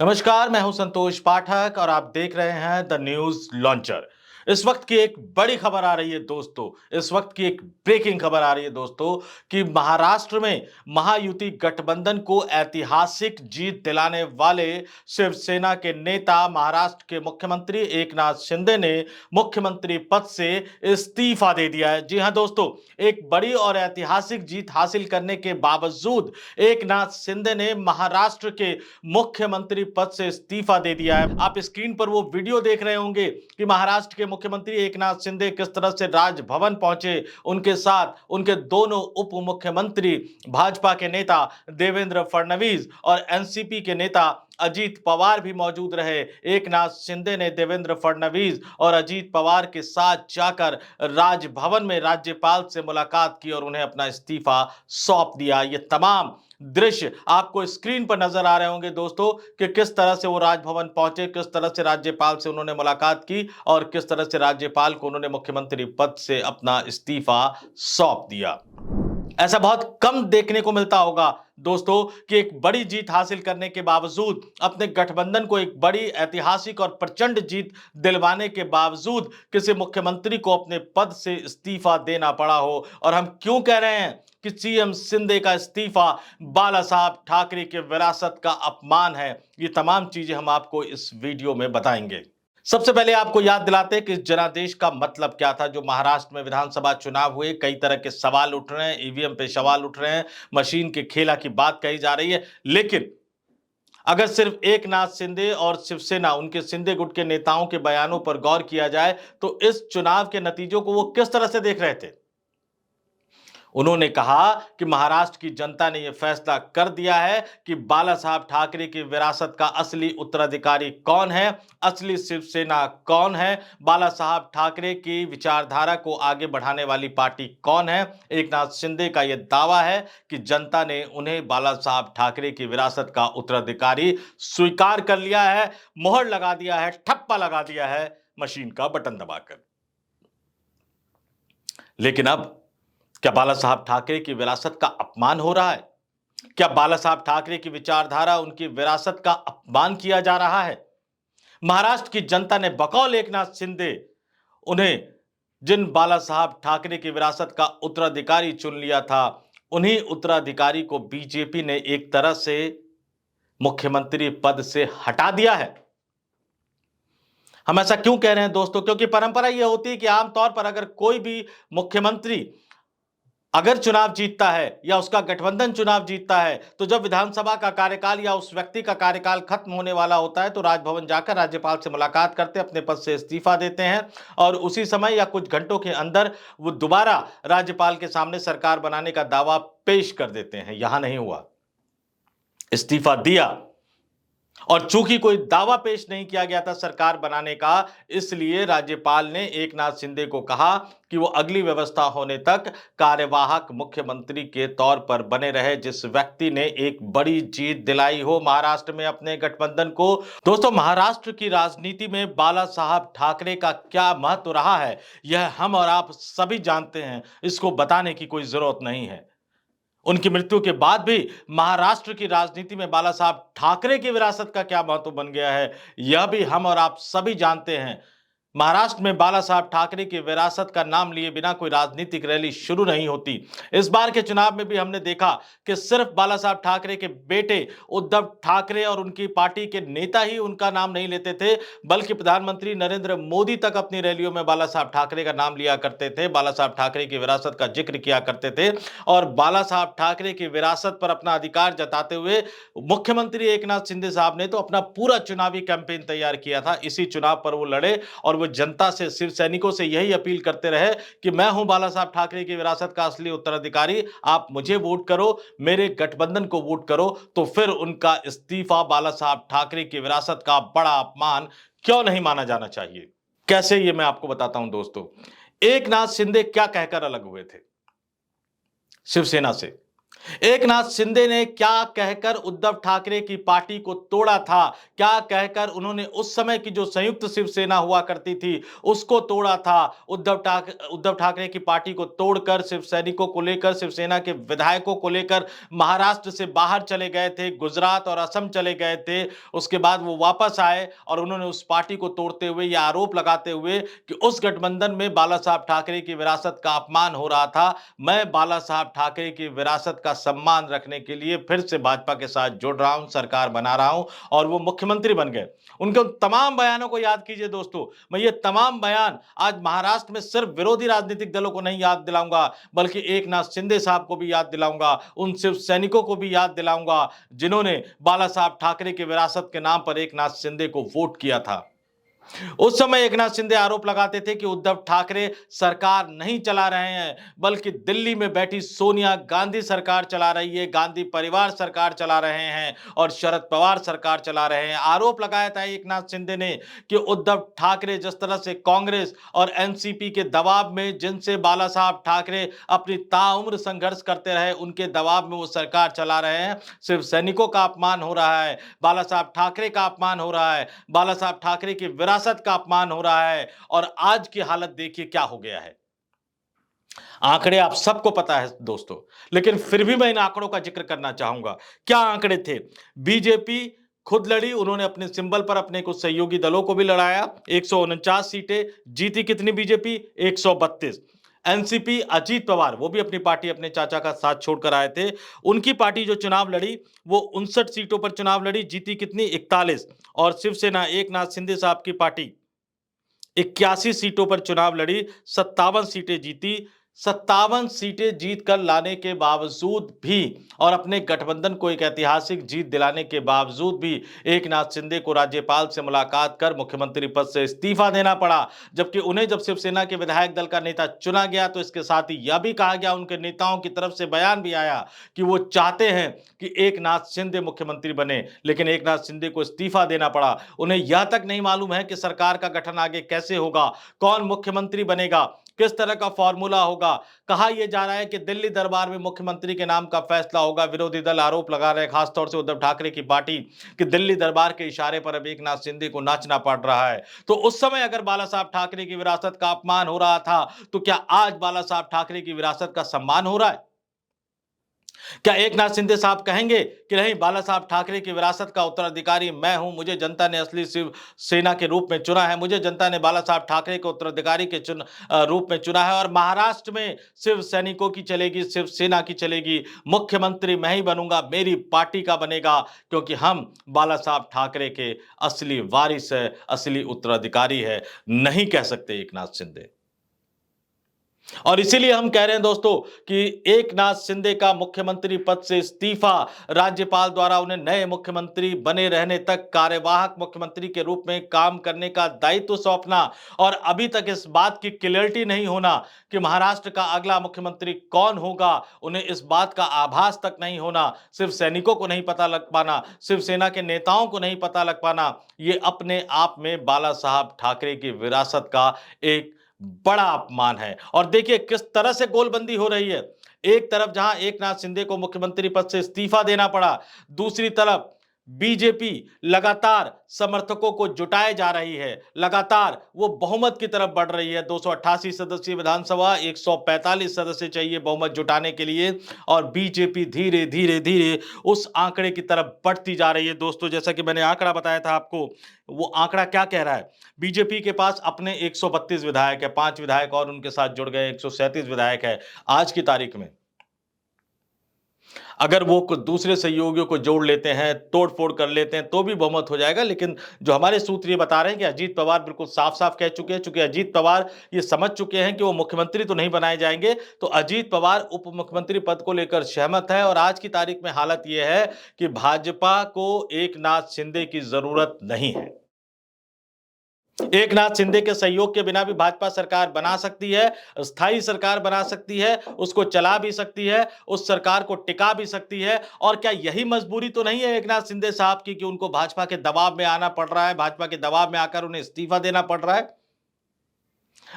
नमस्कार, मैं हूं संतोष पाठक और आप देख रहे हैं द न्यूज लॉन्चर। इस वक्त की एक बड़ी खबर आ रही है दोस्तों। इस वक्त की एक ब्रेकिंग खबर आ रही है दोस्तों कि महाराष्ट्र में महायुति गठबंधन को ऐतिहासिक जीत दिलाने वाले शिवसेना के नेता महाराष्ट्र के मुख्यमंत्री एकनाथ शिंदे ने मुख्यमंत्री पद से इस्तीफा दे दिया है। जी हां दोस्तों, एक बड़ी और ऐतिहासिक जीत हासिल करने के बावजूद एकनाथ शिंदे ने महाराष्ट्र के मुख्यमंत्री पद से इस्तीफा दे दिया है। आप स्क्रीन पर वो वीडियो देख रहे होंगे कि महाराष्ट्र के मुख्यमंत्री एकनाथ शिंदे किस तरह से राजभवन पहुंचे। उनके साथ उनके दोनों उप मुख्यमंत्री, भाजपा के नेता देवेंद्र फडणवीस और एनसीपी के नेता अजीत पवार भी मौजूद रहे। एकनाथ शिंदे ने देवेंद्र फडणवीस और अजीत पवार के साथ जाकर राजभवन में राज्यपाल से मुलाकात की और उन्हें अपना इस्तीफा सौंप दिया। ये तमाम दृश्य आपको स्क्रीन पर नजर आ रहे होंगे दोस्तों कि किस तरह से वो राजभवन पहुंचे, किस तरह से राज्यपाल से उन्होंने मुलाकात की और किस तरह से राज्यपाल को उन्होंने मुख्यमंत्री पद से अपना इस्तीफा सौंप दिया। ऐसा बहुत कम देखने को मिलता होगा दोस्तों कि एक बड़ी जीत हासिल करने के बावजूद, अपने गठबंधन को एक बड़ी ऐतिहासिक और प्रचंड जीत दिलवाने के बावजूद किसी मुख्यमंत्री को अपने पद से इस्तीफा देना पड़ा हो। और हम क्यों कह रहे हैं कि सीएम शिंदे का इस्तीफा बाला साहब ठाकरे के विरासत का अपमान है, ये तमाम चीजें हम आपको इस वीडियो में बताएंगे। सबसे पहले आपको याद दिलाते हैं कि इस जनादेश का मतलब क्या था। जो महाराष्ट्र में विधानसभा चुनाव हुए, कई तरह के सवाल उठ रहे हैं, ईवीएम पे सवाल उठ रहे हैं, मशीन के खेला की बात कही जा रही है। लेकिन अगर सिर्फ एकनाथ शिंदे और शिवसेना, उनके शिंदे गुट के नेताओं के बयानों पर गौर किया जाए तो इस चुनाव के नतीजों को वो किस तरह से देख रहे थे। उन्होंने कहा कि महाराष्ट्र की जनता ने यह फैसला कर दिया है कि बाला साहब ठाकरे की विरासत का असली उत्तराधिकारी कौन है, असली शिवसेना कौन है, बाला साहब ठाकरे की विचारधारा को आगे बढ़ाने वाली पार्टी कौन है। एकनाथ शिंदे का यह दावा है कि जनता ने उन्हें बाला साहब ठाकरे की विरासत का उत्तराधिकारी स्वीकार कर लिया है, मोहर लगा दिया है, ठप्पा लगा दिया है मशीन का बटन दबाकर। लेकिन अब क्या बाला साहब ठाकरे की विरासत का अपमान हो रहा है? क्या बाला साहब ठाकरे की विचारधारा, उनकी विरासत का अपमान किया जा रहा है? महाराष्ट्र की जनता ने बकौल एकनाथ शिंदे उन्हें जिन बाला साहब ठाकरे की विरासत का उत्तराधिकारी चुन लिया था, उन्हीं उत्तराधिकारी को बीजेपी ने एक तरह से मुख्यमंत्री पद से हटा दिया है। हम ऐसा क्यों कह रहे हैं दोस्तों? क्योंकि परंपरा यह होती है कि आमतौर पर अगर कोई भी मुख्यमंत्री अगर चुनाव जीतता है या उसका गठबंधन चुनाव जीतता है, तो जब विधानसभा का कार्यकाल या उस व्यक्ति का कार्यकाल खत्म होने वाला होता है तो राजभवन जाकर राज्यपाल से मुलाकात करते, अपने पद से इस्तीफा देते हैं और उसी समय या कुछ घंटों के अंदर वो दोबारा राज्यपाल के सामने सरकार बनाने का दावा पेश कर देते हैं। यहां नहीं हुआ, इस्तीफा दिया और चूंकि कोई दावा पेश नहीं किया गया था सरकार बनाने का, इसलिए राज्यपाल ने एकनाथ शिंदे को कहा कि वो अगली व्यवस्था होने तक कार्यवाहक मुख्यमंत्री के तौर पर बने रहे, जिस व्यक्ति ने एक बड़ी जीत दिलाई हो महाराष्ट्र में अपने गठबंधन को। दोस्तों, महाराष्ट्र की राजनीति में बाला साहब ठाकरे का क्या महत्व रहा है, यह हम और आप सभी जानते हैं, इसको बताने की कोई जरूरत नहीं है। उनकी मृत्यु के बाद भी महाराष्ट्र की राजनीति में बाला साहब ठाकरे की विरासत का क्या महत्व बन गया है, यह भी हम और आप सभी जानते हैं। महाराष्ट्र में बाला साहब ठाकरे की विरासत का नाम लिए बिना कोई राजनीतिक रैली शुरू नहीं होती। इस बार के चुनाव में भी हमने देखा कि सिर्फ बाला साहब ठाकरे के बेटे उद्धव ठाकरे और उनकी पार्टी के नेता ही उनका नाम नहीं लेते थे, बल्कि प्रधानमंत्री नरेंद्र मोदी तक अपनी रैलियों में बाला साहब ठाकरे का नाम लिया करते थे, बाला साहब ठाकरे की विरासत का जिक्र किया करते थे। और बाला साहब ठाकरे की विरासत पर अपना अधिकार जताते हुए मुख्यमंत्री एकनाथ शिंदे साहब ने तो अपना पूरा चुनावी कैंपेन तैयार किया था। इसी चुनाव पर वो लड़े और वो जनता से, शिव सैनिकों से यही अपील करते रहे कि मैं हूं बाला साहब ठाकरे की विरासत का असली उत्तराधिकारी, आप मुझे वोट करो, मेरे गठबंधन को वोट करो। तो फिर उनका इस्तीफा बाला साहब ठाकरे की विरासत का बड़ा अपमान क्यों नहीं माना जाना चाहिए? कैसे, ये मैं आपको बताता हूं दोस्तों। एकनाथ शिंदे क्या कहकर अलग हुए थे शिवसेना से? एकनाथ शिंदे ने क्या कहकर उद्धव ठाकरे की पार्टी को तोड़ा था, क्या कहकर उन्होंने उस समय की जो संयुक्त शिवसेना हुआ करती थी उसको तोड़ा था। उद्धव ठाकरे की पार्टी को तोड़कर शिव सैनिकों को लेकर, शिवसेना के विधायकों को लेकर महाराष्ट्र से बाहर चले गए थे, गुजरात और असम चले गए थे। उसके बाद वो वापस आए और उन्होंने उस पार्टी को तोड़ते हुए यह आरोप लगाते हुए कि उस गठबंधन में बाला साहब ठाकरे की विरासत का अपमान हो रहा था। मैं बाला साहब ठाकरे की विरासत का सम्मान रखने के लिए फिर से भाजपा के साथ जुड़ रहा हूं, सरकार बना रहा हूं, और वो मुख्यमंत्री बन गए। उनके उन तमाम बयानों को याद कीजिए दोस्तों। मैं ये तमाम बयान आज महाराष्ट्र में सिर्फ विरोधी राजनीतिक दलों को नहीं याद दिलाऊंगा, बल्कि एकनाथ शिंदे साहब को भी याद दिलाऊंगा, उन शिव सैनिकों को भी याद दिलाऊंगा जिन्होंने बाला साहब ठाकरे की विरासत के नाम पर एकनाथ शिंदे को वोट किया था। उस समय एकनाथ शिंदे आरोप लगाते थे कि उद्धव ठाकरे सरकार नहीं चला रहे हैं, बल्कि दिल्ली में बैठी सोनिया गांधी सरकार चला रही है, गांधी परिवार सरकार चला रहे हैं और शरद पवार सरकार चला रहे हैं। आरोप लगाया था एकनाथ शिंदे ने कि उद्धव ठाकरे जिस तरह से कांग्रेस और एनसीपी के दबाव में, जिनसे बाला साहब ठाकरे अपनी ताउम्र संघर्ष करते रहे, उनके दबाव में वो सरकार चला रहे हैं। सिर्फ सैनिकों का अपमान हो रहा है, बाला साहब ठाकरे का अपमान हो रहा है, बाला साहब ठाकरे की विरासत का अपमान हो रहा है। और आज की हालत देखिए क्या हो गया है। आंकड़े आप सबको पता है दोस्तों, लेकिन फिर भी मैं इन आंकड़ों का जिक्र करना चाहूंगा। क्या आंकड़े थे? बीजेपी खुद लड़ी, उन्होंने अपने सिंबल पर अपने कुछ सहयोगी दलों को भी लड़ाया। 149 सीटें जीती। कितनी बीजेपी? 132। एनसीपी, अजीत पवार, वो भी अपनी पार्टी अपने चाचा का साथ छोड़कर आए थे, उनकी पार्टी जो चुनाव लड़ी वो 59 सीटों पर चुनाव लड़ी, जीती कितनी? 41। और शिवसेना, एकनाथ शिंदे साहब की पार्टी 81 सीटों पर चुनाव लड़ी, 57 सीटें जीती। 57 सीटें जीत कर लाने के बावजूद भी और अपने गठबंधन को एक ऐतिहासिक जीत दिलाने के बावजूद भी एकनाथ शिंदे को राज्यपाल से मुलाकात कर मुख्यमंत्री पद से इस्तीफा देना पड़ा। जबकि उन्हें जब शिवसेना के विधायक दल का नेता चुना गया तो इसके साथ ही यह भी कहा गया, उनके नेताओं की तरफ से बयान भी आया कि वो चाहते हैं कि एकनाथ शिंदे मुख्यमंत्री बने, लेकिन एकनाथ शिंदे को इस्तीफा देना पड़ा। उन्हें यह तक नहीं मालूम है कि सरकार का गठन आगे कैसे होगा, कौन मुख्यमंत्री बनेगा, किस तरह का फॉर्मूला होगा। कहा यह जा रहा है कि दिल्ली दरबार में मुख्यमंत्री के नाम का फैसला होगा। विरोधी दल आरोप लगा रहे हैं, खासतौर से उद्धव ठाकरे की पार्टी, कि दिल्ली दरबार के इशारे पर अब एकनाथ शिंदे को नाचना पड़ रहा है। तो उस समय अगर बाला साहब ठाकरे की विरासत का अपमान हो रहा था, तो क्या आज बाला साहब ठाकरे की विरासत का सम्मान हो रहा है? क्या एकनाथ शिंदे साहब कहेंगे कि नहीं, बाला साहब ठाकरे की विरासत का उत्तराधिकारी मैं हूं, मुझे जनता ने असली शिव सेना के रूप में चुना है, मुझे जनता ने बाला साहब ठाकरे को उत्तराधिकारी के रूप में चुना है, और महाराष्ट्र में शिव सैनिकों की चलेगी, शिव सेना की चलेगी, मुख्यमंत्री मैं ही बनूंगा, मेरी पार्टी का बनेगा, क्योंकि हम बाला साहब ठाकरे के असली वारिस है, असली उत्तराधिकारी है, नहीं कह सकते एकनाथ शिंदे। और इसीलिए हम कह रहे हैं दोस्तों कि एकनाथ शिंदे का मुख्यमंत्री पद से इस्तीफा, राज्यपाल द्वारा उन्हें नए मुख्यमंत्री बने रहने तक कार्यवाहक मुख्यमंत्री के रूप में काम करने का दायित्व सौंपना, और अभी तक इस बात की क्लियरिटी नहीं होना कि महाराष्ट्र का अगला मुख्यमंत्री कौन होगा, उन्हें इस बात का आभास तक नहीं होना, सिर्फ सैनिकों को नहीं पता लग पाना, शिवसेना के नेताओं को नहीं पता लग पाना, ये अपने आप में बाला साहब ठाकरे की विरासत का एक बड़ा अपमान है। और देखिए किस तरह से गोलबंदी हो रही है। एक तरफ जहां एकनाथ शिंदे को मुख्यमंत्री पद से इस्तीफा देना पड़ा, दूसरी तरफ बीजेपी लगातार समर्थकों को जुटाए जा रही है, लगातार वो बहुमत की तरफ बढ़ रही है। 288 सदस्यीय विधानसभा, 145 सदस्य चाहिए बहुमत जुटाने के लिए, और बीजेपी धीरे धीरे धीरे उस आंकड़े की तरफ बढ़ती जा रही है। दोस्तों जैसा कि मैंने आंकड़ा बताया था आपको, वो आंकड़ा क्या कह रहा है? बीजेपी के पास अपने 132 विधायक है, 5 विधायक और उनके साथ जुड़ गए, 137 विधायक है आज की तारीख में। अगर वो कुछ दूसरे सहयोगियों को जोड़ लेते हैं, तोड़-फोड़ कर लेते हैं, तो भी बहुमत हो जाएगा। लेकिन जो हमारे सूत्र ये बता रहे हैं कि अजीत पवार बिल्कुल साफ-साफ कह चुके हैं, चूंकि अजीत पवार ये समझ चुके हैं कि वो मुख्यमंत्री तो नहीं बनाए जाएंगे, तो अजीत पवार उप मुख्यमंत्री पद को लेकर सहमत है। और आज की तारीख में हालत ये है कि भाजपा को एकनाथ शिंदे की जरूरत नहीं है। एकनाथ शिंदे के सहयोग के बिना भी भाजपा सरकार बना सकती है, स्थायी सरकार बना सकती है, उसको चला भी सकती है, उस सरकार को टिका भी सकती है। और क्या यही मजबूरी तो नहीं है एकनाथ शिंदे साहब की कि उनको भाजपा के दबाव में आना पड़ रहा है, भाजपा के दबाव में आकर उन्हें इस्तीफा देना पड़ रहा है?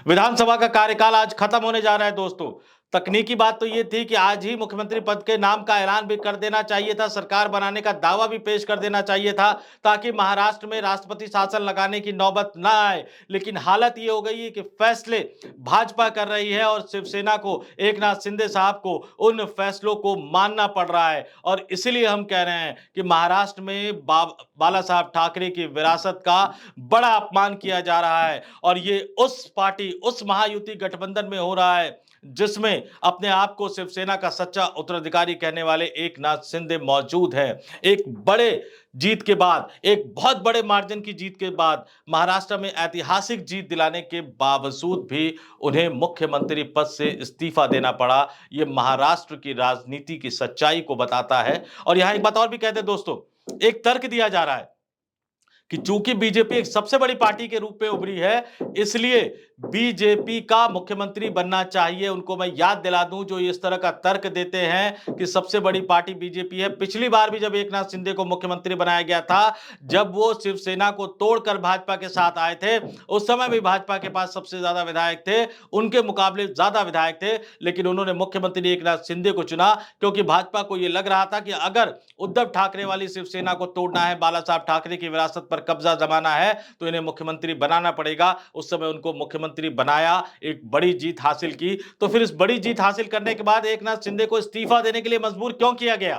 विधानसभा का कार्यकाल आज खत्म होने जा रहा है दोस्तों। तकनीकी बात तो ये थी कि आज ही मुख्यमंत्री पद के नाम का ऐलान भी कर देना चाहिए था, सरकार बनाने का दावा भी पेश कर देना चाहिए था, ताकि महाराष्ट्र में राष्ट्रपति शासन लगाने की नौबत ना आए। लेकिन हालत ये हो गई है कि फैसले भाजपा कर रही है और शिवसेना को, एकनाथ शिंदे साहब को उन फैसलों को मानना पड़ रहा है। और इसलिए हम कह रहे हैं कि महाराष्ट्र में बाला साहब ठाकरे की विरासत का बड़ा अपमान किया जा रहा है और ये उस पार्टी, उस महायुति गठबंधन में हो रहा है जिसमें अपने आप को शिवसेना का सच्चा उत्तराधिकारी कहने वाले एकनाथ शिंदे मौजूद हैं। एक बड़े जीत के बाद, एक बहुत बड़े मार्जिन की जीत के बाद, महाराष्ट्र में ऐतिहासिक जीत दिलाने के बावजूद भी उन्हें मुख्यमंत्री पद से इस्तीफा देना पड़ा। यह महाराष्ट्र की राजनीति की सच्चाई को बताता है। और यहां एक बात और भी कहते हैं दोस्तों, एक तर्क दिया जा रहा है कि चूंकि बीजेपी एक सबसे बड़ी पार्टी के रूप में उभरी है, इसलिए बीजेपी का मुख्यमंत्री बनना चाहिए। उनको मैं याद दिला दूं, जो इस तरह का तर्क देते हैं कि सबसे बड़ी पार्टी बीजेपी है, पिछली बार भी जब एकनाथ शिंदे को मुख्यमंत्री बनाया गया था, जब वो शिवसेना को तोड़कर भाजपा के साथ आए थे, उस समय भी भाजपा के पास सबसे ज्यादा विधायक थे, उनके मुकाबले ज्यादा विधायक थे, लेकिन उन्होंने मुख्यमंत्री एकनाथ शिंदे को चुना क्योंकि भाजपा को यह लग रहा था कि अगर उद्धव ठाकरे वाली शिवसेना को तोड़ना है, बाला साहब ठाकरे की विरासत पर कब्जा जमाना है, तो इन्हें मुख्यमंत्री बनाना पड़ेगा। उस समय उनको मुख्यमंत्री बनाया, एक बड़ी जीत हासिल की। तो फिर इस बड़ी जीत हासिल करने के बाद एकनाथ शिंदे को इस्तीफा देने के लिए मजबूर क्यों किया गया?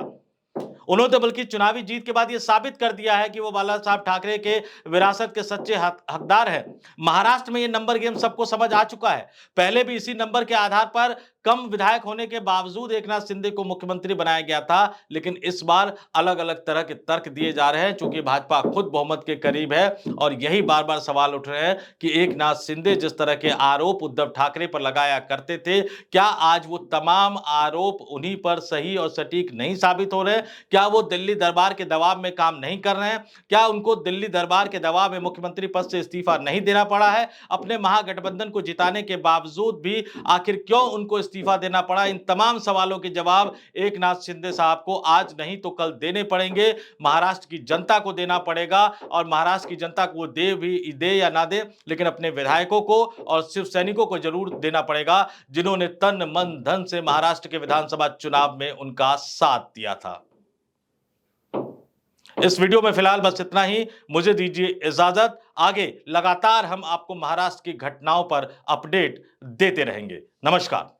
उन्होंने बल्कि चुनावी जीत के बाद यह साबित कर दिया है कि वो बाला साहब ठाकरे के विरासत के सच्चे हकदार हैं। महाराष्ट्र में यह नंबर गेम सबको समझ आ चुका है। पहले भी इसी नंबर के आधार पर कम विधायक होने के बावजूद एकनाथ शिंदे को मुख्यमंत्री बनाया गया था, लेकिन इस बार अलग अलग तरह के तर्क दिए जा रहे हैं, चूंकि भाजपा खुद बहुमत के करीब है और यही बार बार सवाल उठ रहे हैं कि एकनाथ शिंदे जिस तरह के आरोप उद्धव ठाकरे पर लगाया करते थे, क्या आज वो तमाम आरोप उन्हीं पर सही और सटीक नहीं साबित हो रहे? क्या वो दिल्ली दरबार के दबाव में काम नहीं कर रहे हैं? क्या उनको दिल्ली दरबार के दबाव में मुख्यमंत्री पद से इस्तीफा नहीं देना पड़ा है? अपने महागठबंधन को जिताने के बावजूद भी आखिर क्यों उनको इस्तीफा देना पड़ा? इन तमाम सवालों के जवाब एकनाथ शिंदे साहब को आज नहीं तो कल देने पड़ेंगे। महाराष्ट्र की जनता को देना पड़ेगा और महाराष्ट्र की जनता को दे या ना दे, लेकिन अपने विधायकों को और शिव सैनिकों को जरूर देना पड़ेगा, जिन्होंने तन मन धन से महाराष्ट्र के विधानसभा चुनाव में उनका साथ दिया था। इस वीडियो में फिलहाल बस इतना ही। मुझे दीजिए इजाजत। आगे लगातार हम आपको महाराष्ट्र की घटनाओं पर अपडेट देते रहेंगे। नमस्कार।